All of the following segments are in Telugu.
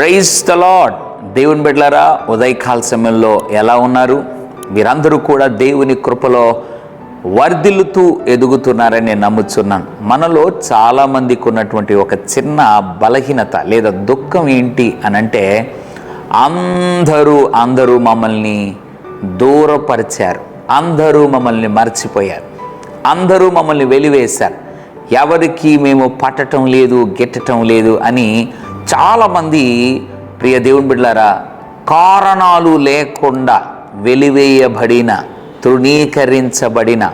Praise the lord. దేవుని బిడ్డలారా, ఉదయకాల సమయంలో ఎలా ఉన్నారు? మీరందరూ కూడా దేవుని కృపలో వర్ధిల్లుతూ ఎదుగుతున్నారని నేను నమ్ముతున్నాను. మనలో చాలామందికి ఉన్నటువంటి ఒక చిన్న బలహీనత లేదా దుఃఖం ఏంటి అనంటే, అందరూ మమ్మల్ని దూరపరిచారు, అందరూ మమ్మల్ని మర్చిపోయారు, అందరూ మమ్మల్ని వెలివేశారు, ఎవరికి మేము పట్టటం లేదు, గిట్టటం లేదు అని చాలామంది ప్రియ దేవుని బిడ్డలారా కారణాలు లేకుండా వెలివేయబడిన, తృణీకరించబడిన,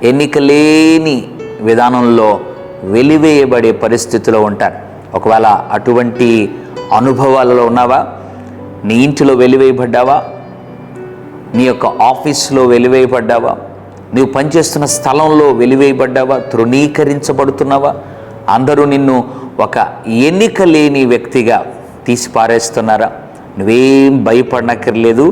ఎన్నిక లేని విధానంలో వెలివేయబడే పరిస్థితిలో ఉంటారు. ఒకవేళ అటువంటి అనుభవాలలో ఉన్నావా? నీ ఇంటిలో వెలివేయబడ్డావా? నీ యొక్క ఆఫీస్లో వెలివేయబడ్డావా? నీవు పనిచేస్తున్న స్థలంలో వెలివేయబడ్డావా? తృణీకరించబడుతున్నావా? అందరూ నిన్ను ఒక ఎన్నిక లేని వ్యక్తిగా తీసి పారేస్తున్నారా? నువ్వేం భయపడనక్కర్లేదు,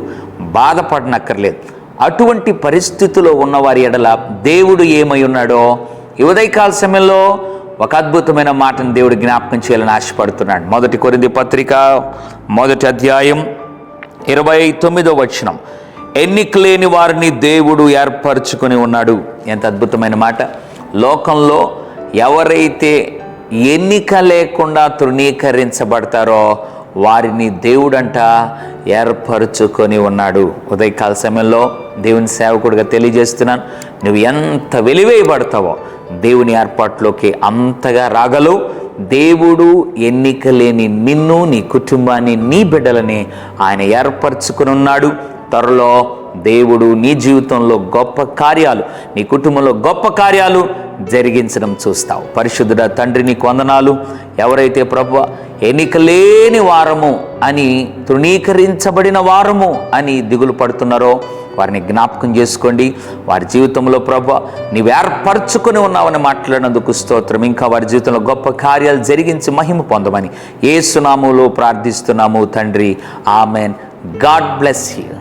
బాధపడనక్కర్లేదు. అటువంటి పరిస్థితిలో ఉన్నవారి ఎడల దేవుడు ఏమై ఉన్నాడో ఈ ఉదయకాల సమయంలో ఒక అద్భుతమైన మాటను దేవుడు జ్ఞాపకం చేయాలని ఆశపడుతున్నాడు. 1 కొరింథీ పత్రిక 1వ అధ్యాయం 29వ వచనం, ఎన్నిక లేని వారిని దేవుడు ఏర్పరచుకొని ఉన్నాడు. ఎంత అద్భుతమైన మాట! లోకంలో ఎవరైతే ఎన్నిక లేకుండా తృణీకరించబడతారో వారిని దేవుడంట ఏర్పరచుకొని ఉన్నాడు. ఉదయకాల సమయంలో దేవుని సేవకుడిగా తెలియజేస్తున్నాను, నువ్వు ఎంత వెలివేయబడతావో దేవుని ఏర్పాట్లోకి అంతగా రాగలవు. దేవుడు ఎన్నిక లేని నిన్ను, నీ కుటుంబాన్ని, నీ బిడ్డలని ఆయన ఏర్పరచుకుని ఉన్నాడు. త్వరలో దేవుడు నీ జీవితంలో గొప్ప కార్యాలు, నీ కుటుంబంలో గొప్ప కార్యాలు జరిగించడం చూస్తావు. పరిశుద్ధుడా తండ్రి, నీకు వందనాలు. ఎవరైతే ప్రభువా ఎన్నిక లేని వారము అని, తృణీకరించబడిన వారము అని దిగులు పడుతున్నారో వారిని జ్ఞాపకం చేసుకోండి. వారి జీవితంలో ప్రభువా నీవు ఏర్పరచుకొని ఉన్నావని మాట్లాడినందుకు స్తోత్రం. ఇంకా వారి జీవితంలో గొప్ప కార్యాలు జరిగించి మహిమ పొందమని యేసు నామములో ప్రార్థిస్తున్నాము తండ్రి. ఆమెన్. God bless you.